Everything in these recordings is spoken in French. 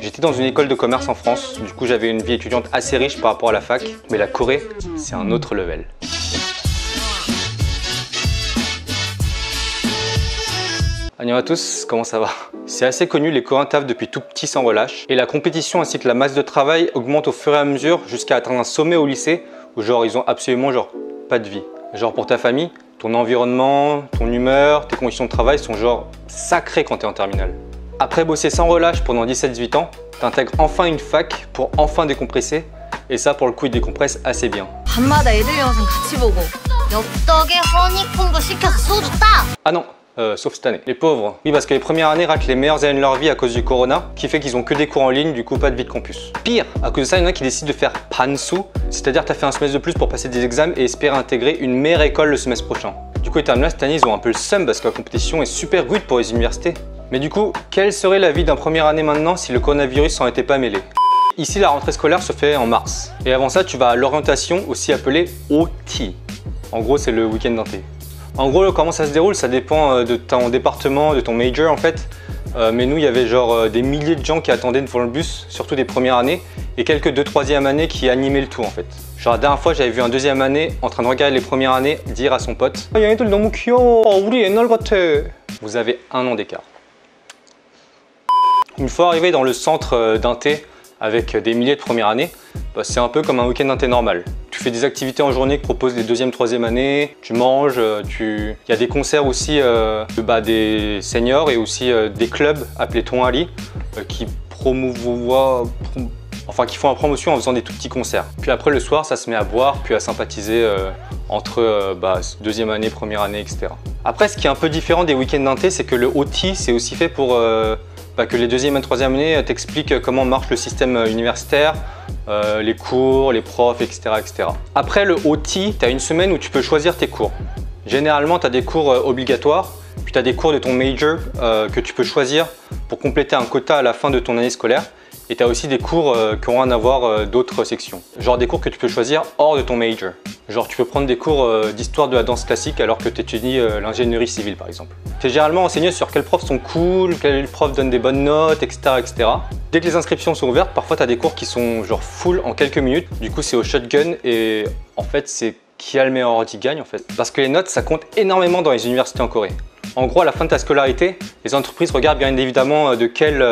J'étais dans une école de commerce en France, du coup j'avais une vie étudiante assez riche par rapport à la fac, mais la Corée, c'est un autre level. Annyeong à tous, comment ça va? C'est assez connu, les Coréens taffent depuis tout petit sans relâche, et la compétition ainsi que la masse de travail augmente au fur et à mesure jusqu'à atteindre un sommet au lycée où genre ils ont absolument genre pas de vie. Genre pour ta famille, ton environnement, ton humeur, tes conditions de travail sont genre sacrées quand tu es en terminale. Après bosser sans relâche pendant 17-18 ans, tu intègres enfin une fac pour enfin décompresser, et ça pour le coup ils décompressent assez bien. Ah non, sauf cette année. Les pauvres. Oui, parce que les premières années ratent les meilleures années de leur vie à cause du corona, qui fait qu'ils ont que des cours en ligne, du coup pas de vie de campus. Pire, à cause de ça, il y en a qui décident de faire pansu, c'est-à-dire tu as fait un semestre de plus pour passer des examens et espérer intégrer une meilleure école le semestre prochain. Du coup, les terminales cette année, ils ont un peu le seum parce que la compétition est super rude pour les universités. Mais du coup, quelle serait la vie d'un première année maintenant si le coronavirus s'en était pas mêlé? Ici, la rentrée scolaire se fait en mars. Et avant ça, tu vas à l'orientation, aussi appelée OT. En gros, c'est le week-end d'inté. En gros, comment ça se déroule, ça dépend de ton département, de ton major en fait. Mais nous, il y avait genre des milliers de gens qui attendaient devant le bus, surtout des premières années, et quelques 2-3e années qui animaient le tout en fait. Genre la dernière fois, j'avais vu un 2e année en train de regarder les premières années dire à son pote « 얘네들 너무 귀여워, 우리 옛날 같아 ». Vous avez un an d'écart. Une fois arrivé dans le centre d'inté avec des milliers de premières années, c'est un peu comme un week-end d'inté normal. Tu fais des activités en journée que proposent les 2e, 3e années, tu manges, il y a des concerts aussi des seniors et aussi des clubs appelés Tonghari qui qui font la promotion en faisant des tout petits concerts. Puis après le soir, ça se met à boire, puis à sympathiser entre 2e année, première année, etc. Après, ce qui est un peu différent des week-ends d'inté, c'est que le OT, c'est aussi fait pour que les 2e et 3e années t'expliquent comment marche le système universitaire, les cours, les profs, etc., etc. Après le OT, tu as une semaine où tu peux choisir tes cours. Généralement, tu as des cours obligatoires, puis tu as des cours de ton major que tu peux choisir pour compléter un quota à la fin de ton année scolaire. Et tu as aussi des cours qui auront rien à voir d'autres sections. Genre des cours que tu peux choisir hors de ton major. Genre tu peux prendre des cours d'histoire de la danse classique alors que tu étudies l'ingénierie civile par exemple. Tu es généralement enseigné sur quels profs sont cool, quels profs donnent des bonnes notes, etc. etc. Dès que les inscriptions sont ouvertes, parfois tu as des cours qui sont genre full en quelques minutes. Du coup c'est au shotgun et en fait c'est qui a le meilleur ordi gagne en fait. Parce que les notes ça compte énormément dans les universités en Corée. En gros, à la fin de ta scolarité, les entreprises regardent bien évidemment de quelle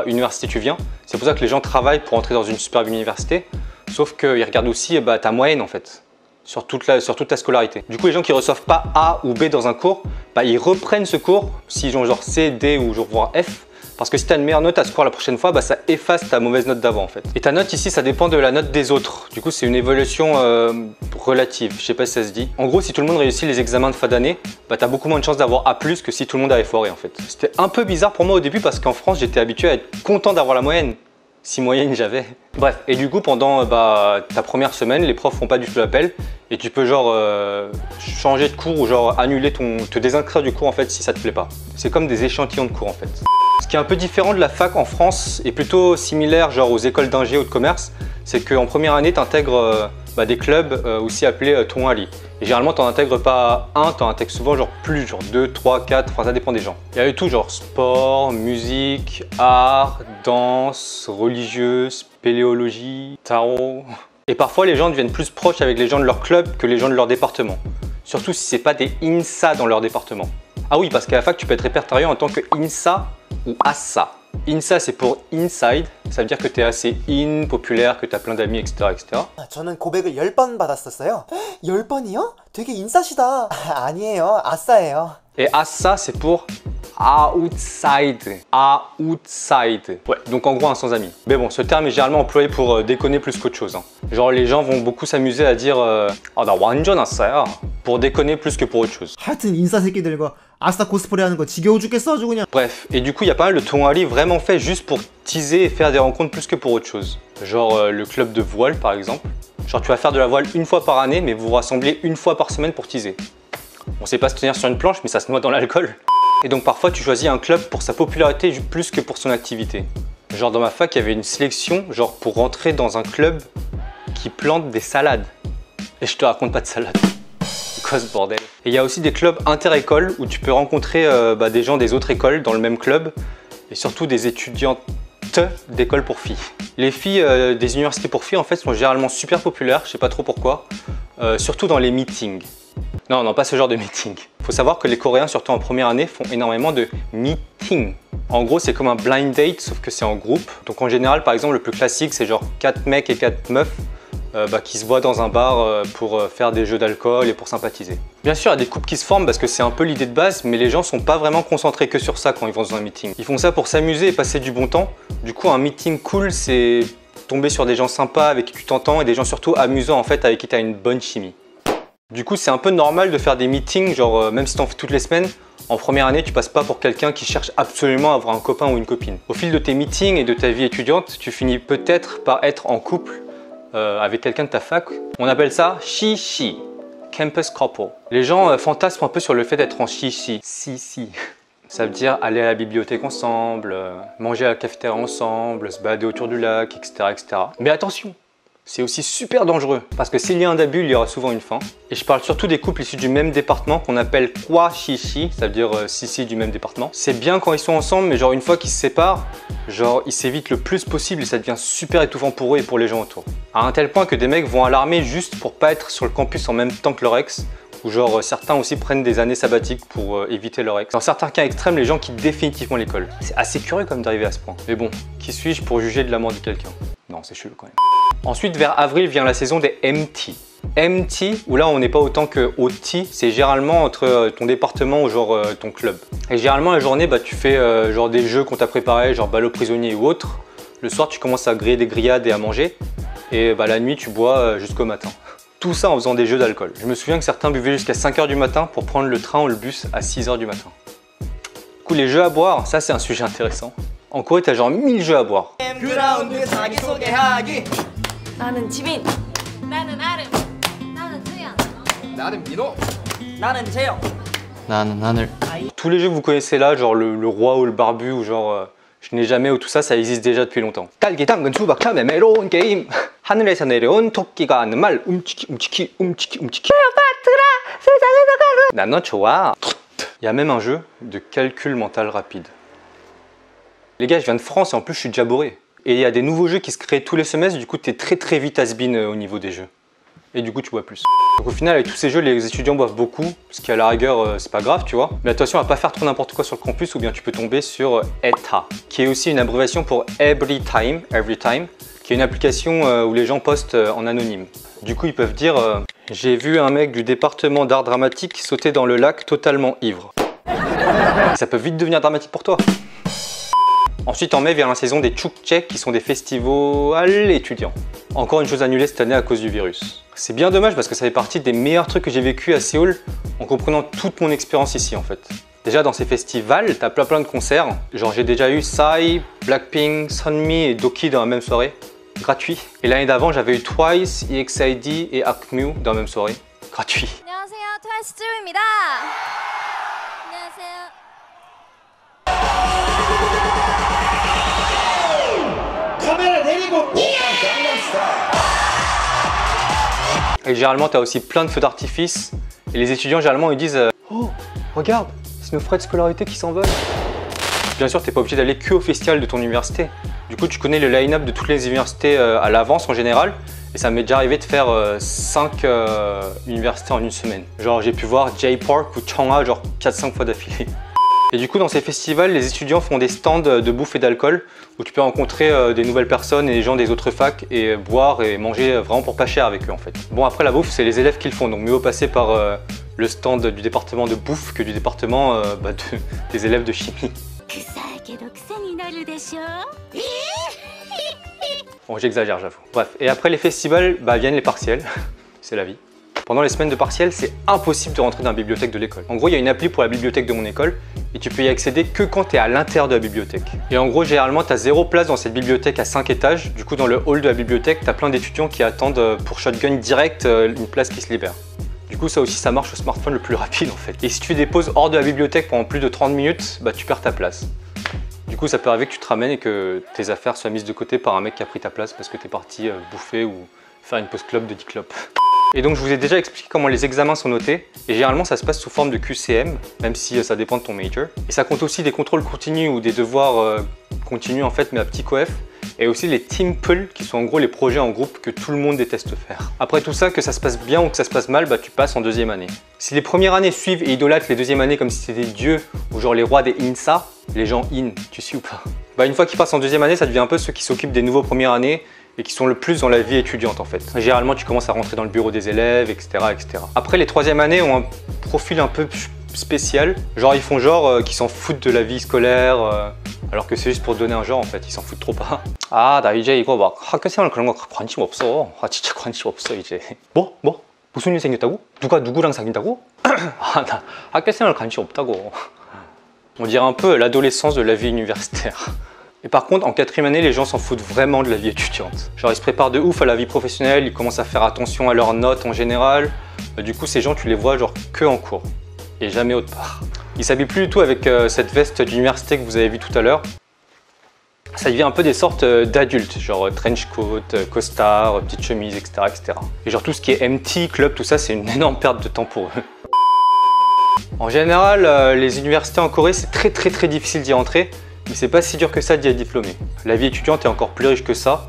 université tu viens. C'est pour ça que les gens travaillent pour entrer dans une superbe université. Sauf qu'ils regardent aussi ta moyenne en fait, sur toute ta scolarité. Du coup, les gens qui ne reçoivent pas A ou B dans un cours, ils reprennent ce cours, s'ils ont genre C, D ou genre voire F. Parce que si tu as une meilleure note à ce cours la prochaine fois, ça efface ta mauvaise note d'avant en fait. Et ta note ici, ça dépend de la note des autres. Du coup, c'est une évaluation relative. Je sais pas si ça se dit. En gros, si tout le monde réussit les examens de fin d'année, tu as beaucoup moins de chances d'avoir A+ que si tout le monde avait foiré en fait. C'était un peu bizarre pour moi au début parce qu'en France, j'étais habitué à être content d'avoir la moyenne. Si moyenne j'avais. Bref, et du coup, pendant ta première semaine, les profs font pas du tout l'appel et tu peux genre changer de cours ou genre annuler te désinscrire du cours en fait si ça te plaît pas. C'est comme des échantillons de cours en fait. Ce qui est un peu différent de la fac en France et plutôt similaire genre aux écoles d'ingé ou de commerce, c'est qu'en première année, tu intègres des clubs aussi appelés Tonghari. Et généralement, tu n'en intègres pas un, tu en intègres souvent genre plus, genre 2, 3, 4, enfin ça dépend des gens. Il y a eu tout genre sport, musique, art, danse, religieuse, spéléologie, tarot. Et parfois, les gens deviennent plus proches avec les gens de leur club que les gens de leur département. Surtout si ce n'est pas des INSA dans leur département. Ah oui, parce qu'à la fac, tu peux être répertorié en tant que INSA ou ASA. INSA, c'est pour inside, ça veut dire que tu es assez populaire, que tu as plein d'amis, etc., etc. 저는 고백을 10번 받았었어요. 10번이요? 되게 인싸시다. 아니에요, 아싸예요. Et ASA, c'est pour outside. Outside. Ouais, donc en gros, un sans amis. Mais bon, ce terme est généralement employé pour déconner plus qu'autre chose. Genre, les gens vont beaucoup s'amuser à dire 나 완전 아싸야. Pour déconner plus que pour autre chose. 하여튼 인싸 새끼들과 아싸 코스프레 하는 거 지겨워 죽겠어 아주 그냥. Bref, et du coup, il y a pas mal de Tonghari vraiment fait juste pour teaser et faire des rencontres plus que pour autre chose. Genre le club de voile, par exemple. Genre, tu vas faire de la voile une fois par année, mais vous vous rassemblez une fois par semaine pour teaser. On sait pas se tenir sur une planche, mais ça se noie dans l'alcool. Et donc parfois, tu choisis un club pour sa popularité plus que pour son activité. Genre dans ma fac, il y avait une sélection genre pour rentrer dans un club qui plante des salades. Et je te raconte pas de salade. Quoi ce bordel? Et il y a aussi des clubs inter-écoles où tu peux rencontrer des gens des autres écoles dans le même club et surtout des étudiants d'école pour filles. Les filles des universités pour filles en fait sont généralement super populaires, je sais pas trop pourquoi, surtout dans les meetings. Non, pas ce genre de meeting. Il faut savoir que les Coréens, surtout en première année, font énormément de meetings. En gros, c'est comme un blind date, sauf que c'est en groupe. Donc en général, par exemple, le plus classique, c'est genre 4 mecs et 4 meufs qui se voient dans un bar pour faire des jeux d'alcool et pour sympathiser. Bien sûr, il y a des couples qui se forment parce que c'est un peu l'idée de base, mais les gens sont pas vraiment concentrés que sur ça quand ils vont dans un meeting. Ils font ça pour s'amuser et passer du bon temps. Du coup, un meeting cool, c'est tomber sur des gens sympas avec qui tu t'entends et des gens surtout amusants en fait avec qui tu as une bonne chimie. Du coup, c'est un peu normal de faire des meetings, genre même si tu en fais toutes les semaines, en première année, tu passes pas pour quelqu'un qui cherche absolument à avoir un copain ou une copine. Au fil de tes meetings et de ta vie étudiante, tu finis peut-être par être en couple avec quelqu'un de ta fac. On appelle ça shishi, campus couple. Les gens fantasment un peu sur le fait d'être en shishi. Si. Ça veut dire aller à la bibliothèque ensemble, manger à la cafétéria ensemble, se balader autour du lac, etc. etc. Mais attention! C'est aussi super dangereux parce que s'il y a un abus, il y aura souvent une fin. Et je parle surtout des couples issus du même département qu'on appelle kwa shishi, ça veut dire sisi du même département. C'est bien quand ils sont ensemble, mais genre une fois qu'ils se séparent, genre ils s'évitent le plus possible et ça devient super étouffant pour eux et pour les gens autour. À un tel point que des mecs vont à l'armée juste pour pas être sur le campus en même temps que leur ex. Ou genre certains aussi prennent des années sabbatiques pour éviter leur ex. Dans certains cas extrêmes, les gens quittent définitivement l'école. C'est assez curieux comme d'arriver à ce point. Mais bon, qui suis-je pour juger de l'amour de quelqu'un? Non, c'est chelou quand même. Ensuite, vers avril vient la saison des MT. MT, où là on n'est pas autant que OT, c'est généralement entre ton département ou genre ton club. Et généralement la journée, tu fais genre des jeux qu'on t'a préparés, genre balle aux prisonniers ou autre. Le soir, tu commences à griller des grillades et à manger. Et la nuit, tu bois jusqu'au matin. Tout ça en faisant des jeux d'alcool. Je me souviens que certains buvaient jusqu'à 5 h du matin pour prendre le train ou le bus à 6 h du matin. Du coup, les jeux à boire, ça c'est un sujet intéressant. En Corée, t'as genre 1000 jeux à boire. 나는 지민. 나는 아름. 나는 수연. 나는 민호. 나는 재영. 나는 하늘. Tous les jeux que vous connaissez là, genre le roi ou le barbu ou genre je n'ai jamais ou tout ça, ça existe déjà depuis longtemps. 딸기 당근 수박 참외 메론 게임. 하늘에서 내려온 토끼가 하는 말 움치키 움치키 움치키 움치키. 나너 좋아. Il y a même un jeu de calcul mental rapide. Les gars, je viens de France et en plus je suis déjà bourré. Et il y a des nouveaux jeux qui se créent tous les semestres, du coup tu es très vite has-been au niveau des jeux. Et du coup tu bois plus. Donc au final avec tous ces jeux les étudiants boivent beaucoup, ce qui à la rigueur c'est pas grave tu vois. Mais attention à pas faire trop n'importe quoi sur le campus ou bien tu peux tomber sur ETA, qui est aussi une abréviation pour Every Time, qui est une application où les gens postent en anonyme. Du coup ils peuvent dire j'ai vu un mec du département d'art dramatique sauter dans le lac totalement ivre. Ça peut vite devenir dramatique pour toi. Ensuite en mai vient la saison des Chukche qui sont des festivals étudiants. Encore une chose annulée cette année à cause du virus. C'est bien dommage parce que ça fait partie des meilleurs trucs que j'ai vécu à Séoul en comprenant toute mon expérience ici en fait. Déjà dans ces festivals, t'as plein de concerts. Genre j'ai déjà eu Psy, Blackpink, Sunmi et Doki dans la même soirée. Gratuit. Et l'année d'avant j'avais eu Twice, EXID et Akmu dans la même soirée. Gratuit. 안녕하세요, 트와이스 쯔입니다. 안녕하세요. Et généralement, tu as aussi plein de feux d'artifice. Et les étudiants, généralement, ils disent oh, regarde, c'est nos frais de scolarité qui s'envolent. Bien sûr, tu n'es pas obligé d'aller que au festival de ton université. Du coup, tu connais le line-up de toutes les universités à l'avance en général. Et ça m'est déjà arrivé de faire 5 universités en une semaine. Genre, j'ai pu voir J-Park ou Changha genre 4-5 fois d'affilée. Et du coup, dans ces festivals, les étudiants font des stands de bouffe et d'alcool où tu peux rencontrer des nouvelles personnes et des gens des autres facs et boire et manger vraiment pour pas cher avec eux en fait. Bon, après la bouffe, c'est les élèves qui le font, donc mieux vaut passer par le stand du département de bouffe que du département des élèves de chimie. Bon, j'exagère, j'avoue. Bref, et après les festivals, viennent les partiels. C'est la vie. Pendant les semaines de partiels, c'est impossible de rentrer dans la bibliothèque de l'école. En gros, il y a une appli pour la bibliothèque de mon école et tu peux y accéder que quand tu es à l'intérieur de la bibliothèque. Et en gros, généralement, tu as 0 place dans cette bibliothèque à 5 étages. Du coup, dans le hall de la bibliothèque, tu as plein d'étudiants qui attendent pour shotgun direct une place qui se libère. Du coup, ça aussi, ça marche au smartphone le plus rapide en fait. Et si tu fais des pauses hors de la bibliothèque pendant plus de 30 minutes, tu perds ta place. Du coup, ça peut arriver que tu te ramènes et que tes affaires soient mises de côté par un mec qui a pris ta place parce que tu es parti bouffer ou faire une pause club de 10 clopes. Et donc je vous ai déjà expliqué comment les examens sont notés et généralement ça se passe sous forme de QCM, même si ça dépend de ton major. Et ça compte aussi des contrôles continus ou des devoirs continus en fait mais à petit coef. Et aussi les team pull qui sont en gros les projets en groupe que tout le monde déteste faire. Après tout ça, que ça se passe bien ou que ça se passe mal, bah tu passes en deuxième année. Si les premières années suivent et idolâtrent les deuxièmes années comme si c'était des dieux ou genre les rois des INSA, les gens tu suis ou pas? Bah une fois qu'ils passent en deuxième année, ça devient un peu ceux qui s'occupent des nouveaux premières années et qui sont le plus dans la vie étudiante en fait. Généralement tu commences à rentrer dans le bureau des élèves, etc. etc. Après les troisième années ont un profil un peu spécial, genre ils font genre qu'ils s'en foutent de la vie scolaire, alors que c'est juste pour donner un genre en fait, ils s'en foutent trop pas. 아, 나 이제 이거 막 학교 생활 그런 거 관심 없어. 아, 진짜 관심 없어 이제. 뭐? 무슨 일 생겼다고? 누가 누구랑 사귄다고? 아, 나 학교 생활 관심 없다고. On dirait un peu l'adolescence de la vie universitaire. Et par contre, en quatrième année, les gens s'en foutent vraiment de la vie étudiante. Genre, ils se préparent de ouf à la vie professionnelle, ils commencent à faire attention à leurs notes en général. Du coup, ces gens, tu les vois genre que en cours et jamais autre part. Ils s'habillent plus du tout avec cette veste d'université que vous avez vue tout à l'heure. Ça devient un peu des sortes d'adultes, genre trench coat, costard, petite chemise, etc., etc. Et genre tout ce qui est MT, club, tout ça, c'est une énorme perte de temps pour eux. En général, les universités en Corée, c'est très difficile d'y entrer. Mais c'est pas si dur que ça d'y être diplômé. La vie étudiante est encore plus riche que ça.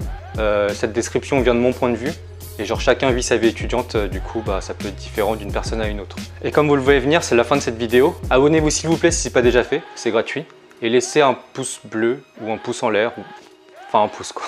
Cette description vient de mon point de vue. Et genre chacun vit sa vie étudiante, du coup bah, ça peut être différent d'une personne à une autre. Et comme vous le voyez venir, c'est la fin de cette vidéo. Abonnez-vous s'il vous plaît si ce n'est pas déjà fait, c'est gratuit. Et laissez un pouce bleu ou un pouce en l'air, enfin un pouce quoi.